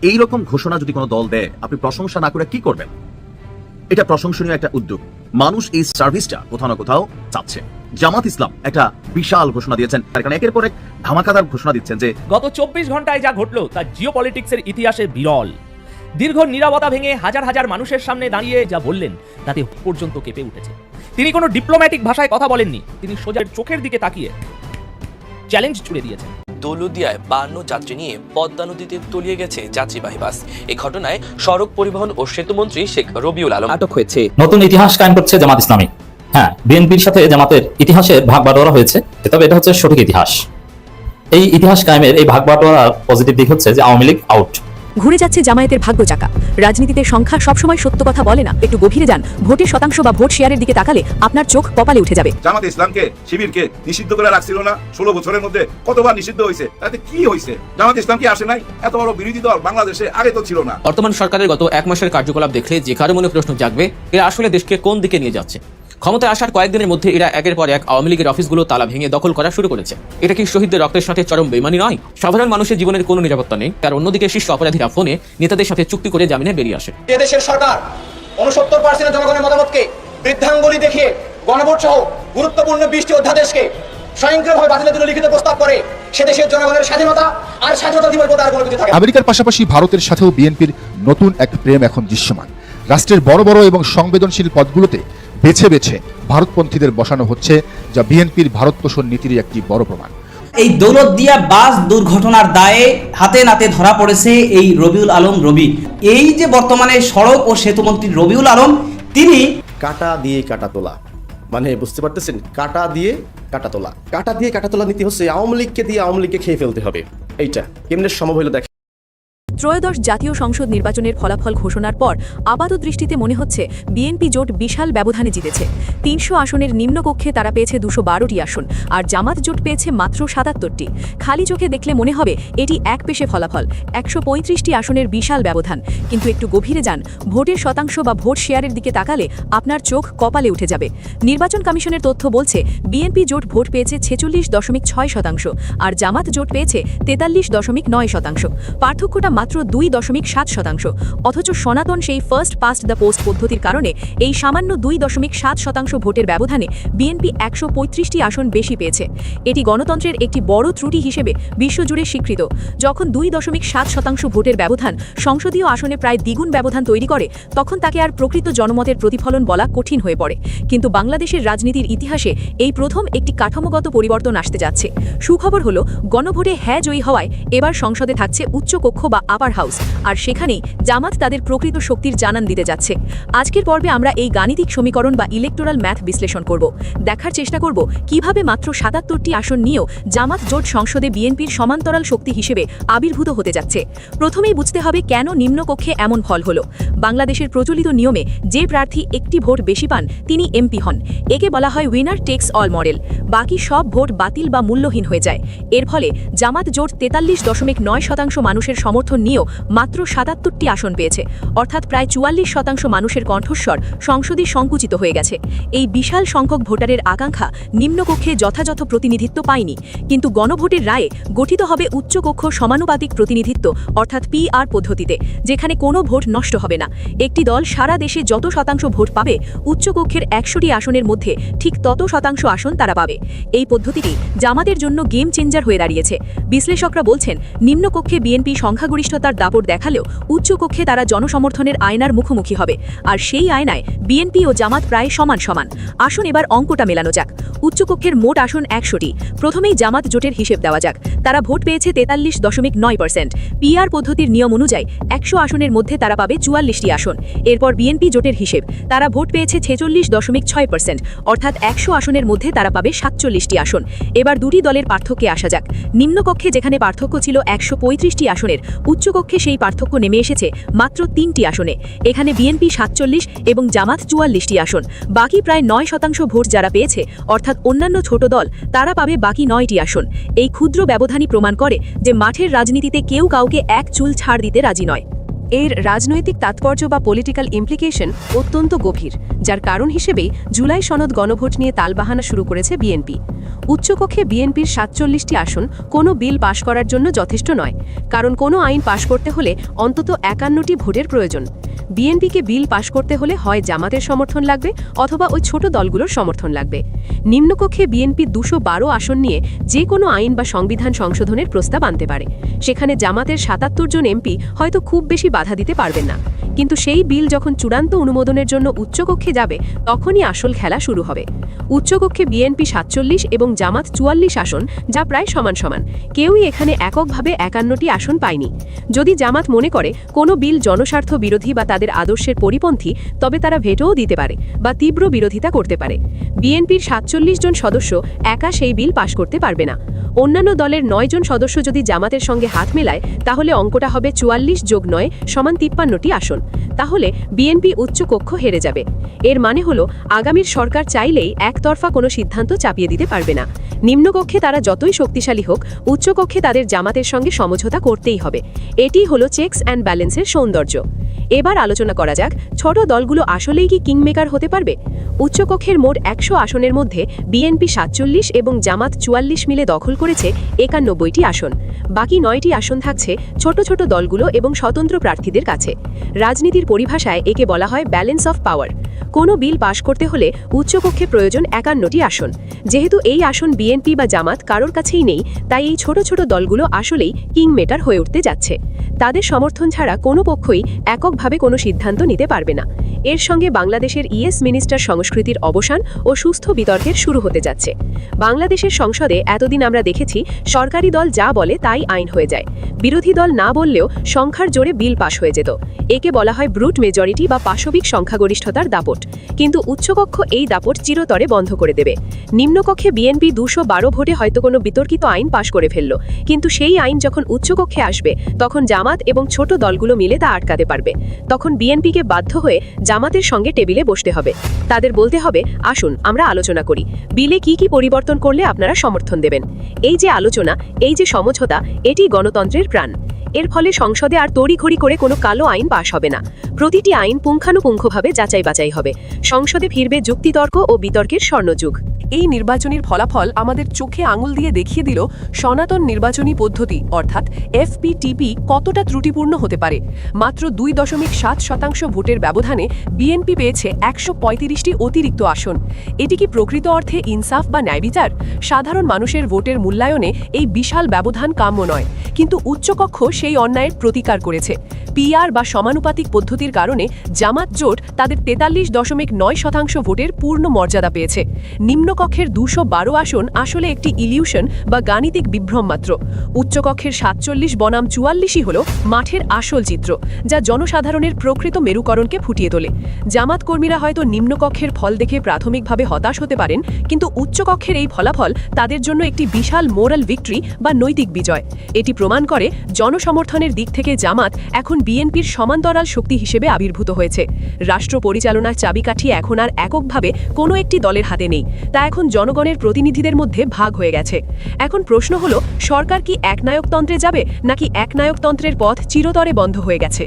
এইরকম ঘোষণা যদি কোনো দল দেয়, আপনি প্রশংসা না করে কি করবেন? এটা প্রশংসনীয় একটা উদ্যোগ। মানুষ এই সার্ভিসটা কোথাও না কোথাও চাচ্ছে। জামাত ইসলাম একটা বিশাল ঘোষণা দিয়েছেন, কারণ একের পর এক ধামাকাদার ঘোষণা দিচ্ছেন যে গত 24 ঘন্টায় যা ঘটলো তা জিওপলিটিক্সের ইতিহাসে বিরল। দীর্ঘ নীরবতা ভেঙে হাজার হাজার মানুষের সামনে দাঁড়িয়ে যা বললেন তাতে পর্যন্ত কেঁপে উঠেছে। তিনি কোনো ডিপ্লোম্যাটিক ভাষায় কথা বলেননি, তিনি সোজা চোখের দিকে তাকিয়ে চ্যালেঞ্জ ছুড়ে দিয়েছেন। দৌলতদিয়ায় 52 যাত্রী নিয়ে পদ্মা নদীতে তলিয়ে গেছে যাত্রীবাহী বাস। এই ঘটনায় সড়ক পরিবহন ও সেতুমন্ত্রী শেখ রবিউল আলম আটক হয়েছে। নতুন ইতিহাস কায়েম করছে জামাত ইসলামী। হ্যাঁ, বিএনপির সাথে জামাতের ইতিহাসে ভাগ বাটোয়ারা হয়েছে, তবে এটা হচ্ছে সঠিক ইতিহাস। এই ইতিহাস কায়েমের এই ভাগ বাটোয়ারার পজিটিভ দিক হচ্ছে যে আওয়ামী লীগ আউট। ঘুরে যাচ্ছে জামায়াতের ভাগ্য চাকা। রাজনীতিতে সংখ্যা সবসময় সত্য কথা বলে না। একটু গভীরে যান, ভোটের শতাংশ বা ভোট শেয়ারের দিকে তাকালে আপনার চোখ কপালে উঠে যাবে। জামাত ইসলামকে শিবিরকে নিষিদ্ধ করে রাখছিল না 16 বছরের মধ্যে? কতবার নিষিদ্ধ হয়েছে, তাতে কি হয়েছে? জামাত ইসলাম কি আসে নাই? এত বড় বিরোধী দল বাংলাদেশে আগে তো ছিল না। বর্তমান সরকারের গত 1 মাসের কার্যকলাপ দেখলে যে কারো মনে প্রশ্ন জাগবে, এরা আসলে দেশকে কোন দিকে নিয়ে যাচ্ছে। ক্ষমতায় আসার কয়েকদিনের মধ্যে এরা একের পর এক আওয়ামী লীগের অফিসগুলো তালা ভেঙে দখল করা শুরু করেছে। এটা কি শহীদদের রক্তের সাথে চরম বেইমানি নয়? সাধারণ মানুষের জীবনের কোনো নিরাপত্তা নেই, আর অন্যদিকে শীর্ষ অপরাধীরা ফোনে নেতাদের সাথে চুক্তি করে জামিনে বেরিয়ে আসে। দেশের সরকার 69% জনগণের মতামতকে বৃদ্ধাঙ্গুলি দেখিয়ে গণভোট সহ গুরুত্বপূর্ণ 20টি অধ্যাদেশকে স্বয়ংক্রিয়ভাবে বাতিলের জন্য লিখিত প্রস্তাব করে সে দেশের জনগণের স্বাধীনতা আর স্বাধীনতা দিবস তার কোনো কিছু থাকে। আমেরিকার পাশাপাশি ভারতের সাথেও বিএনপির নতুন এক প্রেম এখন দৃশ্যমান। রাষ্ট্রের বড় বড় এবং সংবেদনশীল পদগুলোতে বেছে বেছে ভারতপন্থীদের বসানো হচ্ছে, যা বিএনপির ভারত পোষণ নীতির একটি বড় প্রমাণ। এই দৌলতদিয়া বাস দুর্ঘটনার দায়ে হাতে নাতে ধরা পড়েছে এই রবিউল আলম রবি। এই যে বর্তমানে সড়ক ও সেতুমন্ত্রী রবিউল আলম, তিনি কাটা দিয়ে কাটা তোলা, মানে বুঝতে পারতেছেন, কাটা দিয়ে কাটা তোলা। কাটা দিয়ে কাটা তোলা নীতি হচ্ছে আওয়ামী লীগকে দিয়ে আওয়ামী লীগকে খেয়ে ফেলতে হবে। এইটা কেমনে সম্ভব হলো দেখেন। ত্রয়োদশ জাতীয় সংসদ নির্বাচনের ফলাফল ঘোষণার পর আপাত দৃষ্টিতে মনে হচ্ছে বিএনপি জোট বিশাল ব্যবধানে জিতেছে। 300 আসনের নিম্নকক্ষে তারা পেয়েছে 212টি আসন, আর জামাত জোট পেয়েছে মাত্র 77টি। খালি চোখে দেখলে মনে হবে এটি এক পেশে ফলাফল, 135টি আসনের বিশাল ব্যবধান। কিন্তু একটু গভীরে যান, ভোটের শতাংশ বা ভোট শেয়ারের দিকে তাকালে আপনার চোখ কপালে উঠে যাবে। নির্বাচন কমিশনের তথ্য বলছে বিএনপি জোট ভোট পেয়েছে 46.6%, আর জামাত জোট পেয়েছে 43.9%। পার্থক্যটা মাত্র 2.7%। অথচ সনাতন সেই ফার্স্ট পাস্ট দ্য পোস্ট পদ্ধতির কারণে এই সামান্য 2.7% ভোটের ব্যবধানে বিএনপি 135টি আসন বেশি পেয়েছে। এটি গণতন্ত্রের একটি বড় ত্রুটি হিসেবে বিশ্বজুড়ে স্বীকৃত। যখন 2.7% ভোটের ব্যবধান সংসদীয় আসনে প্রায় দ্বিগুণ ব্যবধান তৈরি করে, তখন তাকে আর প্রকৃত জনমতের প্রতিফলন বলা কঠিন হয়ে পড়ে। কিন্তু বাংলাদেশের রাজনীতির ইতিহাসে এই প্রথম একটি কাঠামোগত পরিবর্তন আসতে যাচ্ছে। সুখবর হলো, গণভোটে হ্যাঁ জয়ী হওয়ায় এবার সংসদে থাকছে উচ্চকক্ষ বা আপার হাউস, আর সেখানেই জামাত তাদের প্রকৃত শক্তির জানান দিতে যাচ্ছে। আজকের পর্বে আমরা এই গাণিতিক সমীকরণ বা ইলেকটোরাল ম্যাথ বিশ্লেষণ করব। দেখার চেষ্টা করব কিভাবে মাত্র 77টি আসন নিয়েও জামাত জোট সংসদে বিএনপির সমান্তরাল শক্তি হিসেবে আবির্ভূত হতে যাচ্ছে। প্রথমেই বুঝতে হবে কেন নিম্নকক্ষে এমন ফল হলো। বাংলাদেশের প্রচলিত নিয়মে যে প্রার্থী একটি ভোট বেশি পান তিনি এমপি হন। একে বলা হয় উইনার টেক্স অল মডেল। বাকি সব ভোট বাতিল বা মূল্যহীন হয়ে যায়। এর ফলে জামাত জোট 43.9% মানুষের সমর্থন নিয়েও মাত্র 77টি আসন পেয়েছে, অর্থাৎ প্রায় 44% মানুষের কণ্ঠস্বর সংসদে সংকুচিত হয়ে গেছে। এই বিশাল সংখ্যক ভোটারের আকাঙ্ক্ষা নিম্নকক্ষে যথাযথ প্রতিনিধিত্ব পায়নি, কিন্তু গণভোটের রায়ে গঠিত হবে উচ্চকক্ষ সমানুপাতিক প্রতিনিধিত্ব, অর্থাৎ PR পদ্ধতিতে, যেখানে কোনো ভোট নষ্ট হবে না। একটি দল সারা দেশে যত শতাংশ ভোট পাবে, উচ্চকক্ষের 100টি আসনের মধ্যে ঠিক তত শতাংশ আসন তারা পাবে। এই পদ্ধতিটি জামাতের জন্য গেম চেঞ্জার হয়ে দাঁড়িয়েছে। বিশ্লেষকরা বলছেন, নিম্নকক্ষে বিএনপি সংখ্যাগরিষ্ঠতার দাপট দেখালেও উচ্চকক্ষে তারা জনসমর্থনের আয়নার মুখোমুখি হবে, আর সেই আয়নায় বিএনপি ও জামাত প্রায় সমান সমান। আসুন এবার অঙ্কটা মেলানো যাক। উচ্চকক্ষের মোট আসন 100টি। প্রথমেই জামাত জোটের হিসেব দেওয়া যাক। তারা ভোট পেয়েছে 43.9%। PR পদ্ধতির নিয়ম অনুযায়ী 100 আসনের মধ্যে তারা পাবে 44টি আসন। এরপর বিএনপি জোটের হিসেব, তারা ভোট পেয়েছে 46.6%, অর্থাৎ 100 আসনের মধ্যে তারা পাবে 47টি আসন। এবার দুটি দলের পার্থক্যে আসা যাক। নিম্নকক্ষে যেখানে পার্থক্য ছিল 135টি আসনের, উচ্চকক্ষে সেই পার্থক্য নেমে এসেছে মাত্র 3টি আসনে। এখানে বিএনপি 47 এবং জামাত 44টি আসন। বাকি প্রায় 9% ভোট যারা পেয়েছে, অর্থাৎ অন্যান্য ছোট দল, তারা পাবে বাকি 9টি আসন। এই ক্ষুদ্র ব্যবধানই প্রমাণ করে যে মাঠের রাজনীতিতে কেউ কাউকে এক চুল ছাড় দিতে রাজি নয়। এর রাজনৈতিক তাৎপর্য বা পলিটিক্যাল ইমপ্লিকেশন অত্যন্ত গভীর, যার কারণ হিসেবেই জুলাই সনদ গণভোট নিয়ে তালবাহানা শুরু করেছে বিএনপি। উচ্চকক্ষে বিএনপির ৪৭টি আসন কোনো বিল পাশ করার জন্য যথেষ্ট নয়, কারণ কোনো আইন পাশ করতে হলে অন্তত ৫১টি ভোটের প্রয়োজন। বিএনপিকে বিল পাশ করতে হলে হয় জামাতের সমর্থন লাগবে অথবা ওই ছোট দলগুলোর সমর্থন লাগবে। নিম্নকক্ষে বিএনপি ২১২ আসন নিয়ে যে কোনো আইন বা সংবিধান সংশোধনের প্রস্তাব আনতে পারে। সেখানে জামাতের ৭৭ জন এমপি হয়তো খুব বেশি বাধা দিতে পারবেন না, কিন্তু সেই বিল যখন চূড়ান্ত অনুমোদনের জন্য উচ্চকক্ষে যাবে তখনই আসল খেলা শুরু হবে। উচ্চকক্ষে বিএনপি ৪৭ এবং জামাত ৪৪ আসন, যা প্রায় সমান সমান। কেউই এখানে এককভাবে ৫১টি আসন পায়নি। যদি জামাত মনে করে কোনো বিল জনস্বার্থ বিরোধী বা তাদের আদর্শের পরিপন্থী, তবে তারা ভেটোও দিতে পারে বা তীব্র বিরোধিতা করতে পারে। বিএনপির ৪৭ জন সদস্য একা সেই বিল পাশ করতে পারবে না। অন্যান্য দলের ৯ জন সদস্য যদি জামাতের সঙ্গে হাত মেলায়, তাহলে অঙ্কটা হবে ৪৪ যোগ ৯ সমান ৫৩টি আসন। তাহলে বিএনপি উচ্চকক্ষ হেরে যাবে। এর মানে হলো আগামীর সরকার চাইলেই একতরফা কোনো সিদ্ধান্ত চাপিয়ে দিতে পারবে না। নিম্নকক্ষে তারা যতই শক্তিশালী হোক, উচ্চকক্ষে তাদের জামাতের সঙ্গে সমঝোতা করতেই হবে। এটি হলো চেকস অ্যান্ড ব্যালেন্সের সৌন্দর্য। এবার আলোচনা করা যাক, ছোট দলগুলো আসলেই কি কিংমেকার হতে পারবে? উচ্চকক্ষের মোট ১০০ আসনের মধ্যে বিএনপি ৪৭ এবং জামাত ৪৪ মিলে দখল করেছে ৯১টি আসন। বাকি ৯টি আসন থাকছে ছোট ছোট দলগুলো এবং স্বতন্ত্র প্রার্থীদের কাছে। রাজনীতির পরিভাষায় একে বলা হয় ব্যালেন্স অফ পাওয়ার। কোনো বিল পাশ করতে হলে উচ্চকক্ষে প্রয়োজন ৫১টি আসন। যেহেতু এই আসন বিএনপি বা জামাত কারোর কাছেই নেই, তাই এই ছোট ছোট দলগুলো আসলেই কিংমেকার হয়ে উঠতে যাচ্ছে। তাদের সমর্থন ছাড়া কোনো পক্ষই এককভাবে কোনো সিদ্ধান্ত নিতে পারবে না। এর সঙ্গে বাংলাদেশের ইএস মিনিস্টার সংস্কৃতির অবসান ও সুস্থ বিতর্কের শুরু হতে যাচ্ছে। বাংলাদেশের সংসদে এতদিন আমরা দেখেছি সরকারি দল যা বলে তাই আইন হয়ে যায়। বিরোধী দল না বললেও সংখ্যার জোরে বিল পাশ হয়ে যেত। একে বলা হয় ব্রুট মেজরিটি বা পাশবিক সংখ্যাগরিষ্ঠতার দাপট। কিন্তু উচ্চকক্ষ এই দাপট চিরতরে বন্ধ করে দেবে। নিম্নকক্ষে বিএনপি ২১২ ভোটে হয়তো কোনো বিতর্কিত আইন পাশ করে ফেলল, কিন্তু সেই আইন যখন উচ্চকক্ষে আসবে তখন জামাত এবং ছোট দলগুলো মিলে তা আটকাতে পারবে। তখন বিএনপিকে বাধ্য হয়ে জামাতের সঙ্গে টেবিলে বসতে হবে। তাদের বলতে হবে, আসুন আমরা আলোচনা করি, বিলে কি কি পরিবর্তন করলে আপনারা সমর্থন দেবেন। এই যে আলোচনা, এই যে সমঝোতা, এটি গণতন্ত্রের প্রাণ। এর ফলে সংসদে আর তড়িঘড়ি করে কোনো কালো আইন পাশ হবে না। প্রতিটি আইন পুঙ্খানুপুঙ্খভাবে যাচাই বাছাই হবে। সংসদে ফিরবে যুক্তিতর্ক ও বিতর্কের স্বর্ণযুগ। এই নির্বাচনের ফলাফল আমাদের চোখে আঙুল দিয়ে দেখিয়ে দিল সনাতন নির্বাচনী পদ্ধতি অর্থাৎ এফপিটিপি কতটা ত্রুটিপূর্ণ হতে পারে। মাত্র ২.৭% ভোটের ব্যবধানে বিএনপি পেয়েছে ১৩৫টি অতিরিক্ত আসন। এটি কি প্রকৃত অর্থে ইনসাফ বা ন্যায়বিচার? সাধারণ মানুষের ভোটের মূল্যায়নে এই বিশাল ব্যবধান কাম্য নয়, কিন্তু উচ্চকক্ষ সেই অন্যায়ের প্রতিকার করেছে। পিআর বা সমানুপাতিক পদ্ধতির কারণে জামাত জোট তাদের ৪৩.৯% ভোটের পূর্ণ মর্যাদা পেয়েছে। নিম্নকক্ষের ২১২ আসন আসলে একটি ইলিউশন বা গাণিতিক বিভ্রম মাত্র। উচ্চকক্ষের ৪৭ বনাম ৪৪ই হল মাঠের আসল চিত্র, যা জনসাধারণের প্রকৃত মেরুকরণকে ফুটিয়ে তোলে। জামাত কর্মীরা হয়তো নিম্নকক্ষের ফল দেখে প্রাথমিকভাবে হতাশ হতে পারেন, কিন্তু উচ্চকক্ষের এই ফলাফল তাদের জন্য একটি বিশাল মোরাল ভিক্টরি বা নৈতিক বিজয়। এটি প্রমাণ করে জনসমর্থনের দিক থেকে জামাত এখন বিএনপির সমান্তরাল শক্তি হিসেবে আবির্ভূত হয়েছে। রাষ্ট্র পরিচালনার চাবিকাঠি এখন আর এককভাবে কোনো একটি দলের হাতে নেই, তা এখন জনগণের প্রতিনিধিদের মধ্যে ভাগ হয়ে গেছে। এখন প্রশ্ন হলো, সরকার কি একনায়কতন্ত্রে যাবে, নাকি একনায়কতন্ত্রের পথ চিরতরে বন্ধ হয়ে গেছে?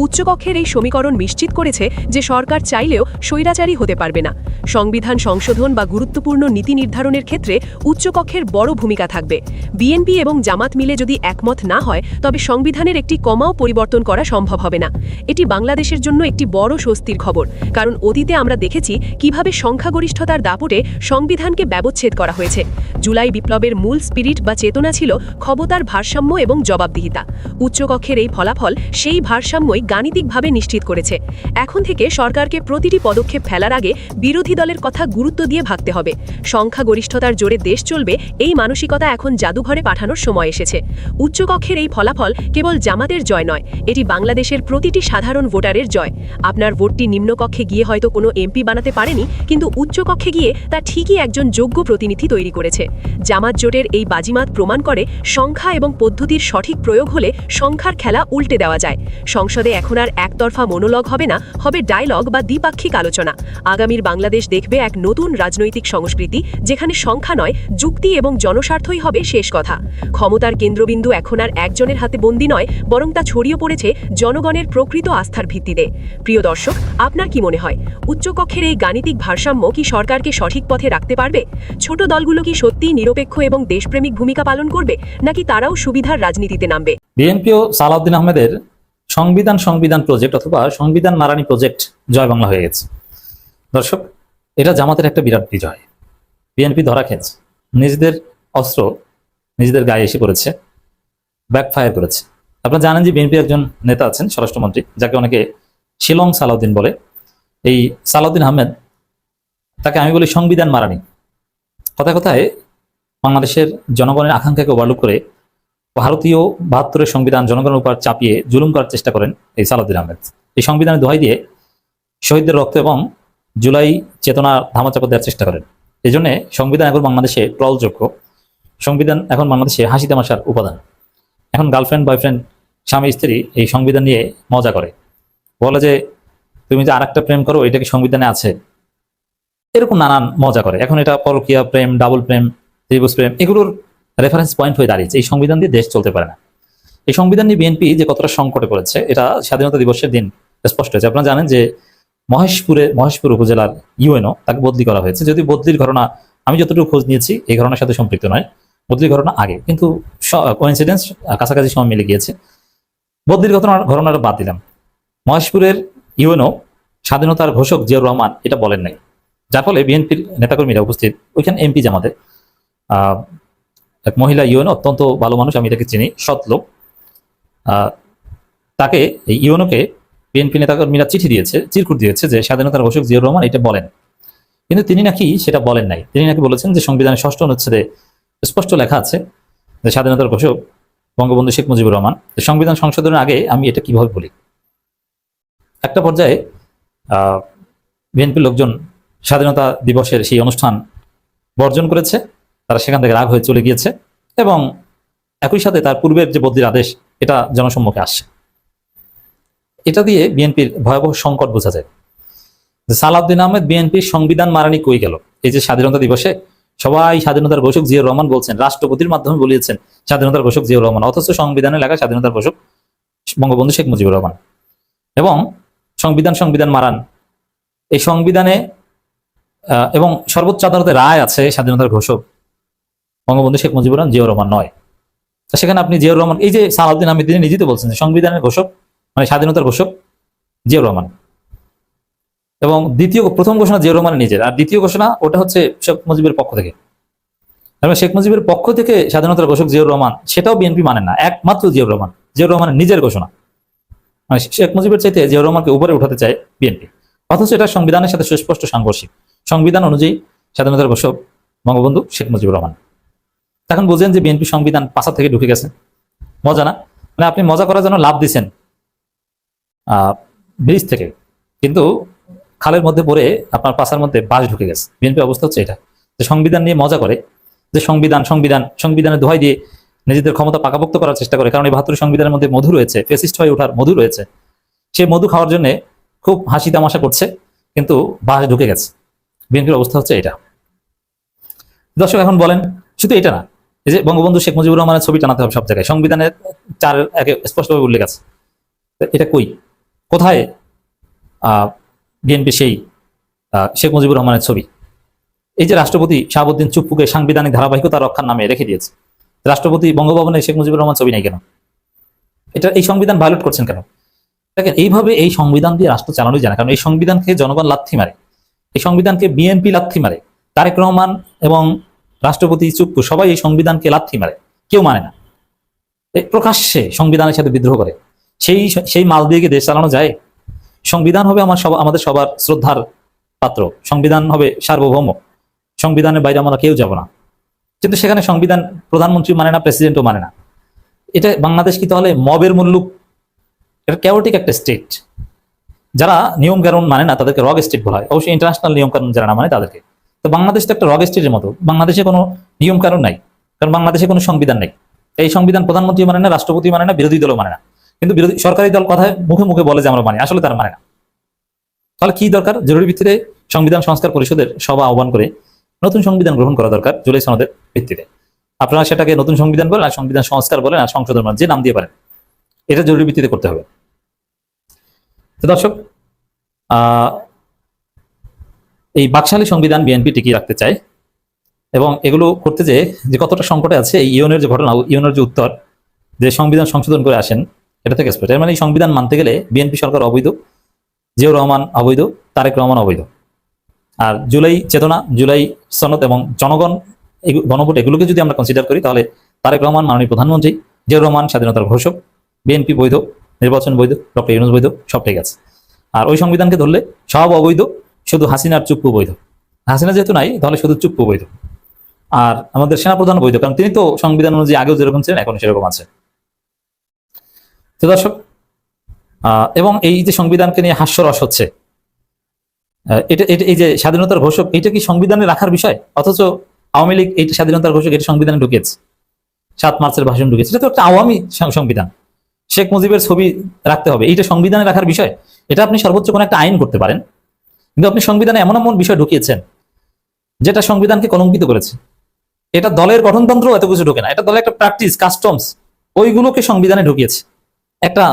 উচ্চকক্ষের এই সমীকরণ নিশ্চিত করেছে যে সরকার চাইলেও স্বৈরাচারী হতে পারবে না। সংবিধান সংশোধন বা গুরুত্বপূর্ণ নীতি নির্ধারণের ক্ষেত্রে উচ্চকক্ষের বড় ভূমিকা থাকবে। বিএনপি এবং জামাত মিলে যদি একমত না হয়, তবে সংবিধানের একটি কমাও পরিবর্তন করা সম্ভব হবে না। এটি বাংলাদেশের জন্য একটি বড় স্বস্তির খবর, কারণ অতীতে আমরা দেখেছি কিভাবে সংখ্যাগরিষ্ঠতার দাপটে সংবিধানকে ব্যবচ্ছেদ করা হয়েছে। জুলাই বিপ্লবের মূল স্পিরিট বা চেতনা ছিল ক্ষমতার ভারসাম্য এবং জবাবদিহিতা। উচ্চকক্ষের এই ফলাফল সেই ভারসাম্যই গাণিতিকভাবে নিশ্চিত করেছে। এখন থেকে সরকারকে প্রতিটি পদক্ষেপ ফেলার আগে বিরোধী দলের কথা গুরুত্ব দিয়ে ভাবতে হবে। সংখ্যাগরিষ্ঠতার জোরে দেশ চলবে, এই মানসিকতা এখন জাদুঘরে পাঠানোর সময় এসেছে। উচ্চকক্ষের এই ফলাফল কেবল জামাতের জয় নয়, এটি বাংলাদেশের প্রতিটি সাধারণ ভোটারের জয়। আপনার ভোটটি নিম্নকক্ষে গিয়ে হয়তো কোনো এমপি বানাতে পারেনি, কিন্তু উচ্চকক্ষে গিয়ে তা ঠিকই একজন যোগ্য প্রতিনিধি তৈরি করেছে। জামাত জোটের এই বাজিমাত প্রমাণ করে সংখ্যা এবং পদ্ধতির সঠিক প্রয়োগ হলে সংখ্যার খেলা উল্টে দেওয়া যায়। সংসদে এখন আর একতরফা মনোলগ হবে না, হবে ডায়লগ বা দ্বিপাক্ষিক আলোচনা। আগামীর বাংলাদেশ দেখবে এক নতুন রাজনৈতিক সংস্কৃতি, যেখানে সংখ্যা নয়, যুক্তি এবং জনস্বার্থই হবে শেষ কথা। ক্ষমতার কেন্দ্রবিন্দু এখন আর একজনের হাতে বন্দী নয়, বরং তা ছড়িয়ে পড়েছে জনগণের প্রকৃত আস্থার ভিত্তিতে। প্রিয় দর্শক, আপনার কি মনে হয়, উচ্চকক্ষের এই গাণিতিক ভারসাম্য কি সরকারকে সঠিক পথে রাখতে পারবে? ছোট দলগুলো কি সত্যিই নিরপেক্ষ এবং দেশপ্রেমিক ভূমিকা পালন করবে, নাকি তারাও সুবিধার রাজনীতিতে নামবে? বিএনপি ও সালাউদ্দিন আহমেদের সংবিধান প্রজেক্ট অথবা সংবিধান মারানি প্রজেক্ট জয় বাংলা হয়ে গেছে। দর্শক, এটা জামাতের একটা বিরাট বিজয়। বিএনপি ধরা খেয়েছে, নিজেদের অস্ত্র নিজেদের গায়ে এসে পড়েছে, ব্যাকফায়ার করেছে। আপনারা জানেন যে বিএনপি একজন নেতা আছেন, স্বরাষ্ট্রমন্ত্রী, যাকে অনেকে শিলং সালাউদ্দিন বলে। এই সালাউদ্দিন আহমেদ, তাকে আমি বলি সংবিধান মারানি। কথায় কথায় বাংলাদেশের জনগণের আকাঙ্ক্ষাকে ওভারলুক করে ভারতীয় 72-এর সংবিধান জনগণের উপর চাপিয়ে জুলুম করার চেষ্টা করেন এই সালাউদ্দিন আহমেদ। এই সংবিধানের দোহাই দিয়ে শহীদদের রক্ত এবং জুলাই চেতনা ধামাচাপা দেওয়ার চেষ্টা করেন। এই জন্য সংবিধান এখন বাংলাদেশে ট্রলযোগ্য। সংবিধান এখন বাংলাদেশে হাসি তামাশার উপাদান। এখন গার্লফ্রেন্ড, বয়ফ্রেন্ড, স্বামী স্ত্রী এই সংবিধান নিয়ে মজা করে, বলে যে তুমি যে আরেকটা প্রেম করো, এটা কি সংবিধানে আছে? এরকম নানান মজা করে। এখন এটা পরকীয়া প্রেম, ডাবল প্রেম, ত্রিভুজ প্রেম, এগুলোর রেফারেন্স পয়েন্ট হয়ে দাঁড়িয়েছে। এই সংবিধান দিয়ে দেশ চলতে পারে না। এই সংবিধান নিয়ে বিএনপি যে কতটা সংকটে পড়েছে, এটা স্বাধীনতা দিবসের দিন স্পষ্ট হয়েছে। আপনারা জানেন যে মহেশপুর উপজেলার ইউএনও তাকে বদলি করা হয়েছে। যদি বদলির ঘটনা আমি যতটুকু খোঁজ নিয়েছি এই ঘটনার সাথে সম্পৃক্ত নয়, বদলির ঘটনা আগে, কিন্তু কোইন্সিডেন্স কাছাকাছি সময় মিলে গিয়েছে। বদলির ঘটনাটা বাদ দিলাম। মহেশপুরের ইউএনও স্বাধীনতার ঘোষক জিয়াউর রহমান এটা বলেন নাই, যার ফলে বিএনপির নেতাকর্মীরা উপস্থিত, ওইখানে এমপি জামাতের এক মহিলা ইউএনও, অত্যন্ত ভালো মানুষ, আমি এটাকে চিনি, সৎ লোক, তাকে এই ইউএনওকে বিএনপি নেতাকর্মীরা চিঠি দিয়েছে, চিরকুট দিয়েছে যে স্বাধীনতার ঘোষক জিয়াউর রহমান এটা বলেন। কিন্তু তিনি নাকি সেটা বলেন নাই। তিনি নাকি বলেছেন যে সংবিধানের 6ষ্ঠ অনুচ্ছেদে স্পষ্ট লেখা আছে যে স্বাধীনতার ঘোষক বঙ্গবন্ধু শেখ মুজিবুর রহমান। সংবিধান সংশোধনের আগে আমি এটা কিভাবে বলি? একটা পর্যায়ে বিএনপির লোকজন স্বাধীনতা দিবসের সেই অনুষ্ঠান বর্জন করেছে, তারা সেখান থেকে রাগ হয়ে চলে গিয়েছে এবং একই সাথে তার পূর্বের যে বদলির আদেশ এটা জনসম্মুখে আসছে। এটা দিয়ে বিএনপির ভয়াবহ সংকট বোঝা যায়। সালাউদ্দিন আহমেদ বিএনপির সংবিধান মারানি কই গেল? এই যে স্বাধীনতা দিবসে সবাই স্বাধীনতার ঘোষক জিয়াউর রহমান বলছেন, রাষ্ট্রপতির মাধ্যমে বলিয়েছেন স্বাধীনতার ঘোষক জিয়াউর রহমান, অথচ সংবিধানে লেখা স্বাধীনতার ঘোষক বঙ্গবন্ধু শেখ মুজিবুর রহমান। এবং সংবিধান মারান, এই সংবিধানে এবং সর্বোচ্চ আদালতের রায় আছে স্বাধীনতার ঘোষক বঙ্গবন্ধু শেখ মুজিবুর রহমান, জিয়াউর রহমান নয়। সেখানে আপনি জিয়াউর রহমান, এই যে সালাউদ্দিন আহমেদ তিনি নিজেই তো বলছেন যে সংবিধানের ঘোষক মানে স্বাধীনতার ঘোষক জিয়াউর রহমান, এবং প্রথম ঘোষণা জিয়াউর রহমানের নিজের, আর দ্বিতীয় ঘোষণা ওটা হচ্ছে শেখ মুজিবের পক্ষ থেকে। শেখ মুজিবের পক্ষ থেকে স্বাধীনতার ঘোষক জিয়াউর রহমান, সেটাও বিএনপি মানেন না। একমাত্র জিয়াউর রহমানের নিজের ঘোষণা, মানে শেখ মুজিবের চাইতে জিয়াউর রহমানকে উপরে উঠাতে চায় বিএনপি, অথচ এটা সংবিধানের সাথে সুস্পষ্ট সাংঘর্ষিক। সংবিধান অনুযায়ী স্বাধীনতার ঘোষক বঙ্গবন্ধু শেখ মুজিবুর রহমান। এখন বুঝেন যে বিএনপি সংবিধান পাশা থেকে ঢুকে গেছে। মজা না? মানে আপনি মজা করার জন্য লাভ দিচ্ছেন ব্রিজ থেকে, কিন্তু খালের মধ্যে পড়ে আপনার পাশার মধ্যে বাস ঢুকে গেছে। বিএনপি অবস্থা হচ্ছে এটা, যে সংবিধান নিয়ে মজা করে, যে সংবিধানের দোহাই দিয়ে নিজেদের ক্ষমতা পাকাপোক্ত করার চেষ্টা করে। কারণ এই 72 সংবিধানের মধ্যে মধু রয়েছে, ফেসিস্ট হয়ে ওঠার মধু রয়েছে। সে মধু খাওয়ার জন্য খুব হাসি তামাশা করছে, কিন্তু বাস ঢুকে গেছে। বিএনপির অবস্থা হচ্ছে এটা। দর্শক, এখন বলেন, শুধু এটা না, এই যে বঙ্গবন্ধু শেখ মুজিবুর রহমানের ছবি টানাতে হবে সব জায়গায়, সংবিধানের 4 স্পষ্টভাবে উল্লেখ আছে। এটা কোথায় বিএনপি সেই শেখ মুজিবুর রহমানের ছবি? এই যে রাষ্ট্রপতি শাহাবুদ্দিন চুপ্পুকে সাংবিধানিক ধারাবাহিকতা রক্ষার নামে রেখে দিয়েছে, রাষ্ট্রপতি বঙ্গভবনে শেখ মুজিবুর রহমান ছবি নেই কেন? এই সংবিধান ভায়োলেট করছেন কেন? দেখেন, এইভাবে এই সংবিধান দিয়ে রাষ্ট্র চালানোই যায় না। কারণ এই সংবিধানকে জনগণ লাথি মারে, এই সংবিধানকে বিএনপি লাথি মারে, তারেক রহমান এবং রাষ্ট্রপতি চুপ্পু সবাই এই সংবিধানকে লাথি মারে, কেউ মানে না। প্রকাশ্যে সংবিধানের সাথে বিদ্রোহ করে। সেই মাল দিয়ে কি দেশ চালানো যায়? সংবিধান হবে আমাদের সবার শ্রদ্ধার পাত্র, সংবিধান হবে সার্বভৌম, সংবিধানের বাইরে আমরা কেউ যাব না। কিন্তু সেখানে সংবিধান প্রধানমন্ত্রী মানে না, প্রেসিডেন্টও মানে না। এটা বাংলাদেশ কি তাহলে মবের মুল্লুক? এটা ক্যাওটিক একটা স্টেট। যারা নিয়ম কানুন মানে না তাদেরকে রগ স্টেট বলা হয়। অবশ্যই ইন্টারন্যাশনাল নিয়ম কানুন যারা না মানে তাদেরকে, তো বাংলাদেশ তো একটা রগ স্টেটের মতো, বাংলাদেশে কোনো নিয়ম কানুন নাই, কারণ বাংলাদেশে কোনো সংবিধান নেই। এই সংবিধান প্রধানমন্ত্রী মানে না, রাষ্ট্রপতি মানে না, বিরোধী দলও মানে না, কিন্তু বিরোধী সরকারি দল কথায় মুখে মুখে বলে যে আমরা মানি, আসলে তারা মানে না। তাহলে কি দরকার? জরুরি ভিত্তিতে সংবিধান সংস্কার পরিষদের সভা আহ্বান করে নতুন সংবিধান গ্রহণ করা দরকার জুলাই সনদের ভিত্তিতে। আপনারা সেটাকে নতুন সংবিধান বলেন, আর সংবিধান সংস্কার বলেন, আর সংশোধন বলেন, যে নাম দিয়ে পারেন, এটা জরুরি ভিত্তিতে করতে হবে। তো দর্শক, এই বাকশালী সংবিধান বিএনপি টিকিয়ে রাখতে চায়, এবং এগুলো করতে যে কতটা সংকটে আছে, এই ইউনের যে ঘটনা, ইউনের যে উত্তর যে সংবিধান সংশোধন করে আসেন, এটা থেকে স্পষ্ট। এর মানে এই সংবিধান মানতে গেলে বিএনপি সরকার অবৈধ, জিয়াউর রহমান অবৈধ, তারেক রহমান অবৈধ। আর জুলাই চেতনা, জুলাই সনদ এবং জনগণ গণভোট, এগুলোকে যদি আমরা কনসিডার করি, তাহলে তারেক রহমান মাননীয় প্রধানমন্ত্রী, জিয়াউর রহমান স্বাধীনতার ঘোষক, বিএনপি বৈধ, নির্বাচন বৈধ, ডক্টর ইউনূস বৈধ, সব ঠিক আছে। আর ওই সংবিধানকে ধরলে সব অবৈধ, শুধু হাসিনার চুপ্পু বৈধ। হাসিনা যেহেতু নাই, তাহলে শুধু চুপ্পু বৈধ। আর আমাদের সেনাপ্রধান বৈধ, কারণ তিনি তো সংবিধান অনুযায়ী আগেও যেরকম ছিলেন এখন সেরকম আছে। তো দর্শক, এবং এই যে সংবিধানকে নিয়ে হাস্যরস হচ্ছে, এটা এই যে স্বাধীনতার ঘোষক, এটা কি সংবিধানে রাখার বিষয়? অথচ আওয়ামী লীগ এইটা স্বাধীনতার ঘোষক, এটা সংবিধানে ঢুকিয়েছে, 7 মার্চের ভাষণ ঢুকিয়েছে। এটা তো একটা আওয়ামী সংবিধান, শেখ মুজিবের ছবি রাখতে হবে, এইটা সংবিধানে রাখার বিষয়? এটা আপনি সর্বোচ্চ কোনো একটা আইন করতে পারেন, কিন্তু আপনি সংবিধানে এমন এমন বিষয় ঢুকিয়েছেন যেটা সংবিধানকে কলঙ্কিত করেছে। এটা দলের গঠনতন্ত্র এত কিছু ঢোকে না, এটা দলের একটা প্র্যাকটিস, কাস্টমস, ওইগুলোকে সংবিধানে ঢুকিয়েছে। একটা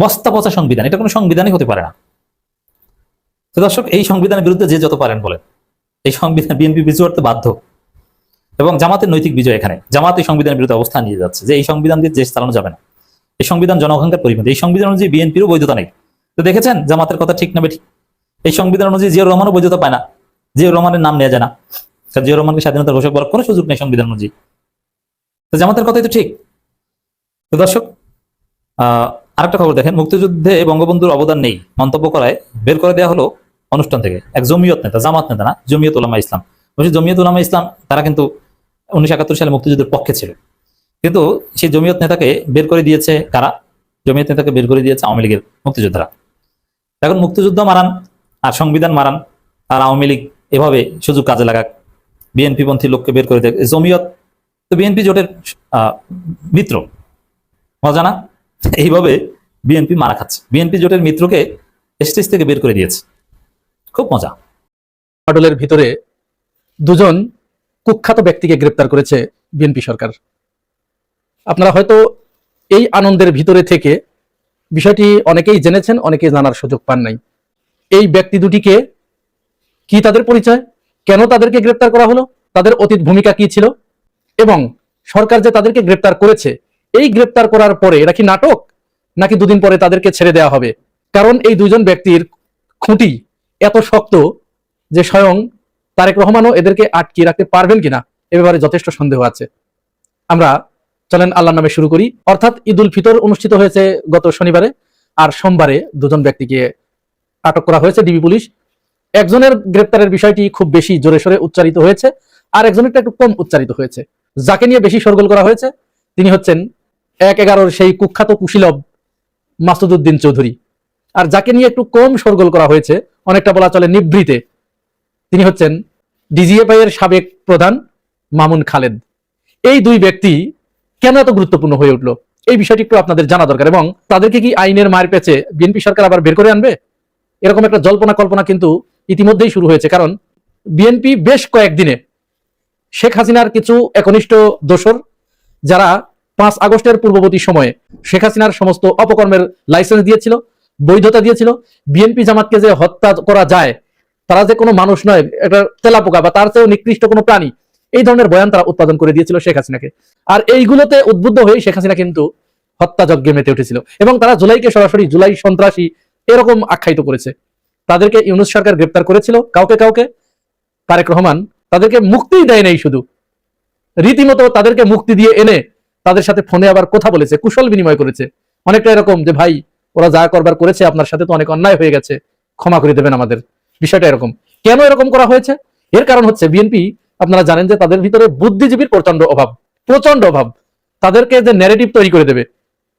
বস্তা পচা সংবিধান, এটা কোনো সংবিধানই হতে পারে না। তো দর্শক, এই সংবিধানের বিরুদ্ধে যে যত পারেন বলেন, এই সংবিধান বিএনপি পিছু হতে বাধ্য, এবং জামাতের নৈতিক বিজয় এখানে। জামাত এই সংবিধানের বিরুদ্ধে অবস্থান নিয়ে যাচ্ছে যে এই সংবিধান দিয়ে দেশ চালানো যাবে না, এই সংবিধান জনগণের পরিপন্থী, এই সংবিধান অনুযায়ী বিএনপিরও বৈধতা নেই। তো দেখেছেন জামাতের কথা ঠিক না বেঠিক? এই সংবিধান অনুযায়ী জিয়াউর রহমানও বৈধতা পায় না, জিয়াউর রহমানের নাম নেওয়া যায় না, জিয়াউর রহমানকে স্বাধীনতার ঘোষক বলার কোনো সুযোগ নেই সংবিধান অনুযায়ী। তো জামাতের কথাই তো ঠিক। তো দর্শক, আরেকটা খবর দেখেন, মুক্তিযুদ্ধে বঙ্গবন্ধুর অবদান নেই মন্তব্য করায় বের করে দেওয়া হলো অনুষ্ঠান থেকে এক জমিয়ত নেতা, জামাত নেতা না, জমিয়ত উলামা ইসলাম। বলছি জমিয়ত উলামা ইসলাম তারা কিন্তু 1971 সালে মুক্তিযুদ্ধের পক্ষে ছিল, কিন্তু সেই জমিয়ত নেতাকে বের করে দিয়েছে কারা? জমিয়ত নেতাকে বের করে দিয়েছে আওয়ামী লীগের মুক্তিযোদ্ধারা। এখন মুক্তিযুদ্ধ মারান আর সংবিধান মারান আর আওয়ামী লীগ এভাবে সুযোগ কাজে লাগাক, বিএনপি পন্থী লোককে বের করে দেয়। জমিয়ত তো বিএনপি জোটের মিত্র, মজা না? এইভাবে বিএনপি মারা খাচ্ছে, বিএনপি জোটের মিত্রকে স্টেজ থেকে বের করে দিয়েছে, খুব মজা। পাটলের ভিতরে দুজন কুখ্যাত ব্যক্তিকে গ্রেপ্তার করেছে বিএনপি সরকার। আপনারা হয়তো এই আনন্দের ভিতরে থেকে বিষয়টি অনেকেই জেনেছেন, অনেকেই জানার সুযোগ পান নাই। এই ব্যক্তি দুটিকে, কি তাদের পরিচয়, কেন তাদেরকে গ্রেপ্তার করা হলো, তাদের অতীত ভূমিকা কি ছিল, এবং সরকার যে তাদেরকে গ্রেপ্তার করেছে, এই গ্রেপ্তার করার পরে এরা কি নাটক, নাকি দুদিন পরে তাদেরকে ছেড়ে দেওয়া হবে? কারণ এই দুজন ব্যক্তির খুঁটি এত শক্ত যে স্বয়ং তারেক রহমানও এদেরকে আটকিয়ে রাখতে পারবেন কিনা এ ব্যাপারে যথেষ্ট সন্দেহ আছে। আমরা চলেন আল্লাহর নামে শুরু করি। অর্থাৎ ঈদ উল ফিতর অনুষ্ঠিত হয়েছে গত শনিবারে, আর সোমবারে দুজন ব্যক্তিকে আটক করা হয়েছে ডিবি পুলিশ। একজনের গ্রেপ্তারের বিষয়টি খুব বেশি জোরে সোরে উচ্চারিত হয়েছে, আর একজনেরটা একটু কম উচ্চারিত হয়েছে। যাকে নিয়ে বেশি শোরগোল করা হয়েছে তিনি হচ্ছেন 1/11 সেই কুখ্যাত কুশীলব মাসুদ উদ্দিন চৌধুরী। আর যাকে নিয়ে একটু কম শোরগোল করা হয়েছে, অনেকটা বলা চলে নিভৃতে, তিনি হচ্ছেন ডিজিএফআই এর সাবেক প্রধান মামুন খালেদ। এই দুই ব্যক্তি কেন এত গুরুত্বপূর্ণ হয়ে উঠলো, এই বিষয়টি একটু আপনাদের জানা দরকার। এবং তাদেরকে কি আইনের মার পেছে বিএনপি সরকার আবার বের করে আনবে, এরকম একটা জল্পনা কল্পনা কিন্তু ইতিমধ্যেই শুরু হয়েছে। কারণ বিএনপি বেশ কয়েকদিনে শেখ হাসিনার কিছু একনিষ্ঠ দোসর, যারা 5 আগস্টের পূর্ববর্তী সময়ে শেখ হাসিনার সমস্ত অপকর্মের লাইসেন্স দিয়েছিল, বৈধতা দিয়েছিল, বিএনপি জামাতকে যে হত্যা করা যায়, তারা যে কোনো মানুষ নয়, একটা তেলাপোকা বা তার চেয়েও নিকৃষ্ট কোনো প্রাণী, এই ধরনের বয়ান তারা উৎপাদন করে দিয়েছিল শেখ হাসিনাকে। আর এইগুলোতে উদ্বুদ্ধ হয়ে শেখ হাসিনা কিন্তু হত্যাযজ্ঞে মেতে উঠেছিল, এবং তারা জুলাইকে সরাসরি জুলাই সন্ত্রাসী এরকম আখ্যায়িত করেছে। তাদেরকে ইউনূস সরকার গ্রেপ্তার করেছিল কাউকে কাউকে, তারেক রহমান তাদেরকে মুক্তিই দেয় নাই, শুধু রীতিমতো তাদেরকে মুক্তি দিয়ে এনে তাদের সাথে ফোনে আবার কথা বলেছে, কুশল বিনিময় করেছে, অনেকটা এরকম যে ভাই ওরা যা করবার করেছে, আপনার সাথে তো অনেক অন্যায় হয়ে গেছে, ক্ষমা করে দেবেন আমাদের। বিষয়টা এরকম। কেন এরকম করা হয়েছে? এর কারণ হচ্ছে বিএনপি, আপনারা জানেন যে তাদের ভিতরে বুদ্ধিজীবীর প্রচন্ড অভাব। তাদেরকে যে ন্যারেটিভ তৈরি করে দেবে,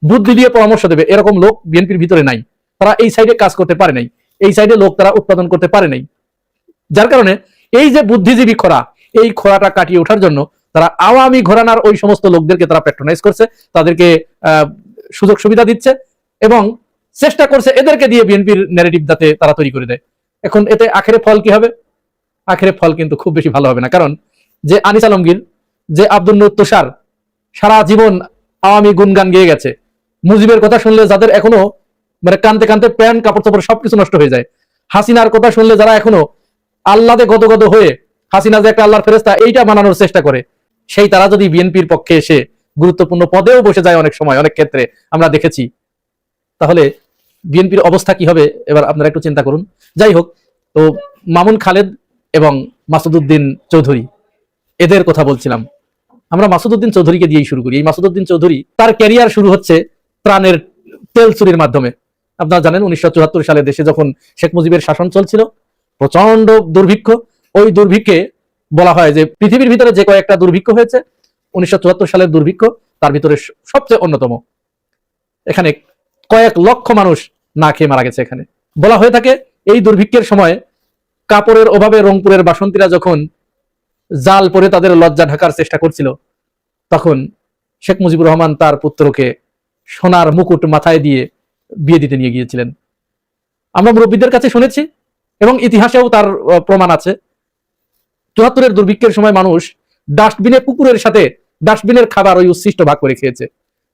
বুদ্ধি দিয়ে পরামর্শ দেবে, এরকম লোক বিএনপির ভিতরে নাই। তারা এই সাইডে কাজ করতে পারে নাই, এই সাইডে লোক তারা উৎপাদন করতে পারে নাই, যার কারণে এই যে বুদ্ধিজীবী খরা, এই খরাটা কাটিয়ে ওঠার জন্য তারা আওয়ামী ঘরানার ওই সমস্ত লোকদেরকে তারা প্যাট্রোনাইজ করছে, তাদেরকে সুযোগ সুবিধা দিচ্ছে এবং চেষ্টা করছে এদেরকে দিয়ে বিএনপির ন্যারেটিভ যাতে তারা তৈরি করে দেয়। এখন এতে আখেরে ফল কি হবে? আখেরে ফল কিন্তু খুব বেশি ভালো হবে না। কারণ যে আনিস আলমগীর, যে আব্দুল নূর তুষার সারা জীবন আওয়ামী গুনগান গেয়ে গেছে, মুজিবের কথা শুনলে যাদের এখনো মানে কানতে কানতে প্যান্ট কাপড় চাপড় সবকিছু নষ্ট হয়ে যায়, হাসিনার কথা শুনলে যারা এখনো আল্লাহতে গদগদ হয়ে হাসিনা যে একটা আল্লাহর ফেরেশতা এইটা মানানোর চেষ্টা করে, সেই তারা যদি বিএনপির পক্ষে এসে গুরুত্বপূর্ণ পদেও বসে যায় অনেক সময়, অনেক ক্ষেত্রে আমরা দেখেছি, তাহলে বিএনপির অবস্থা কি হবে এবার আপনারা একটু চিন্তা করুন। যাই হোক, তো মামুন খালেদ এবং মাসুদউদ্দিন চৌধুরী এদের কথা বলছিলাম। আমরা মাসুদউদ্দিন চৌধুরীকে দিয়েই শুরু করি। এই মাসুদউদ্দিন চৌধুরী তার ক্যারিয়ার শুরু হচ্ছে ত্রাণের তেল চুরির মাধ্যমে। আপনারা জানেন 1974 সালে দেশে যখন শেখ মুজিবের শাসন চলছিল, প্রচন্ড দুর্ভিক্ষ, ওই দুর্ভিক্ষে বলা হয় যে পৃথিবীর ভিতরে যে কয়েকটা দুর্ভিক্ষ হয়েছে 1974 সালের দুর্ভিক্ষ তার ভিতরে সবচেয়ে অন্যতম। এখানে কয়েক লক্ষ মানুষ না খেয়ে মারা গেছে। এখানে বলা হয়ে থাকে এই দুর্ভিক্ষের সময় কাপড়ের অভাবে রংপুরের বাসন্তীরা যখন জাল পরে তাদের লজ্জা ঢাকার চেষ্টা করছিল, তখন শেখ মুজিবুর রহমান তার পুত্রকে সোনার মুকুট মাথায় দিয়ে বিয়ে দিতে নিয়ে গিয়েছিলেন। আমরা মুরব্বীদের কাছে শুনেছি এবং ইতিহাসেও তার প্রমাণ আছে। 74-এর দুর্ভিক্ষের সময় মানুষ ডাস্টবিনে কুকুরের সাথে ডাস্টবিনের খাবার ওই উচ্ছিষ্ট ভাগ করে খেয়েছে,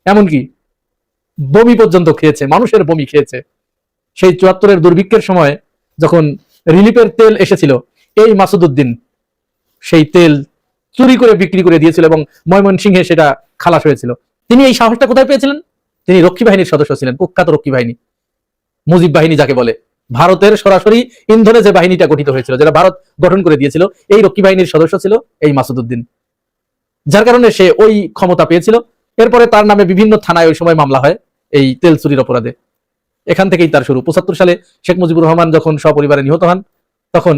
এমনকি বমি পর্যন্ত খেয়েছে, মানুষের বমি খেয়েছে। সেই 74-এর দুর্ভিক্ষের সময় যখন রিলিফের তেল এসেছিল, এই মাসুদউদ্দিন সেই তেল চুরি করে বিক্রি করে দিয়েছিল এবং ময়মনসিংহে সেটা খালাস হয়েছিল। তিনি এই সাহসটা কোথায় পেয়েছিলেন? তিনি রক্ষী বাহিনীর সদস্য ছিলেন, কুখ্যাত রক্ষী বাহিনী, মুজিব বাহিনী যাকে বলে। ভারতের সরাসরি ইন্ধনে যে বাহিনীটা গঠিত হয়েছিল, যেটা ভারত গঠন করে দিয়েছিল, এই রক্ষী বাহিনীর সদস্য ছিল এই মাসুদউদ্দিন, যার কারণে সে ওই ক্ষমতা পেয়েছিল। এরপরে তার নামে বিভিন্ন থানায় ওই সময় মামলা হয় এই তেল চুরির অপরাধে। এখান থেকেই তার শুরু। 75 সালে শেখ মুজিবুর রহমান যখন সপরিবারে নিহত হন, তখন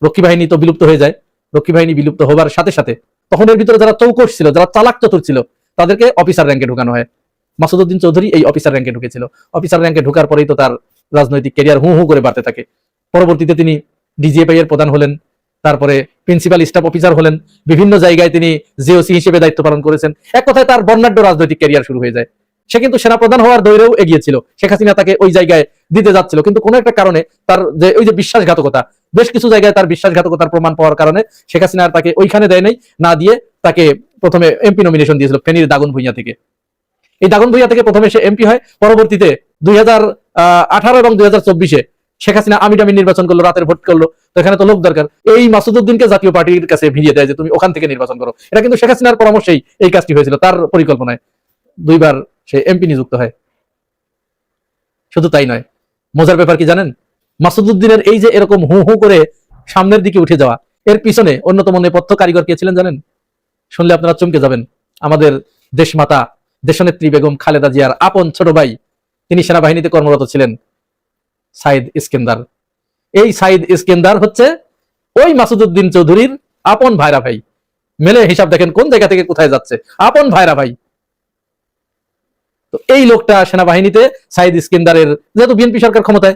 রক্ষী বাহিনী তো বিলুপ্ত হয়ে যায়। রক্ষী বাহিনী বিলুপ্ত হবার সাথে সাথে তখন এর ভিতরে যারা চৌকস ছিল, যারা চালাক চতুর ছিল, তাদেরকে অফিসার র্যাঙ্কে ঢুকানো হয়। মাসুদউদ্দিন চৌধুরী এই অফিসার র্যাঙ্কে ঢুকেছিল। অফিসার র্যাঙ্কে ঢোকার পরেই তো তার রাজনৈতিক ক্যারিয়ার হু হু করে বাড়তে থাকে। পরবর্তীতে তিনি ডিজিএফআই এর প্রধান হলেন, তারপরে প্রিন্সিপাল স্টাফ অফিসার হলেন, বিভিন্ন জায়গায় তিনি জিওসি হিসেবে দায়িত্ব পালন করেছেন। এক কথায় তার বর্ণাঢ্য রাজনৈতিক ক্যারিয়ার শুরু হয়ে যায়। সে কিন্তু সেনাপ্রধান হওয়ার দৌড়েও এগিয়েছিল, শেখ হাসিনা তাকে ওই জায়গায় দিতে যাচ্ছিল, কিন্তু কোনো একটা কারণে তার যে ওই যে বিশ্বাসঘাতকতা, বেশ কিছু জায়গায় তার বিশ্বাসঘাতকতার প্রমাণ পাওয়ার কারণে শেখ হাসিনা তাকে ওইখানে দেয় নাই, না দিয়ে তাকে প্রথমে এমপি নমিনেশন দিয়েছিল ফেনীর দাগন ভূঁইয়া থেকে। এই দাগন ভূঁইয়া থেকে প্রথমে সে এমপি হয়। পরবর্তীতে 2018 এবং 2024-এ শেখ হাসিনা আমিডামি নির্বাচন করলো, রাতের ভোট করলো, তো এখানে তো লোক দরকার। এই মাসুদউদ্দিনকে জাতীয় পার্টির কাছে ভিড়িয়ে দেয় যে তুমি ওখান থেকে নির্বাচন করো। এটা কিন্তু শেখ হাসিনার পরামর্শেই এই কাজটি হয়েছিল, তার পরিকল্পনায়। 2বার সে এমপি নিযুক্ত হয়। শুধু তাই নয়, মজার ব্যাপার কি জানেন? মাসুদউদ্দিনের এই যে এরকম হু হু করে সামনের দিকে উঠে যাওয়া, এর পিছনে অন্যতম নেপথ্য কারিগর কে ছিলেন জানেন? শুনলে আপনারা চমকে যাবেন। আমাদের দেশমাতা দেশনেত্রী বেগম খালেদা জিয়ার আপন ছোট ভাই, তিনি সেনাবাহিনীতে কর্মরত ছিলেন, সাইদ ইস্কেন্দার। এই সাইদ ইস্কেন্দার হচ্ছে ওই মাসুদউদ্দিন চৌধুরীর আপন ভাইরা ভাই। মেলে হিসাব দেখেন কোন জায়গা থেকে কোথায় যাচ্ছে, আপন ভাইরা ভাই। তো এই লোকটা সেনাবাহিনীতে সাইদ ইস্কেন্দারের, যেহেতু বিএনপি সরকার ক্ষমতায়,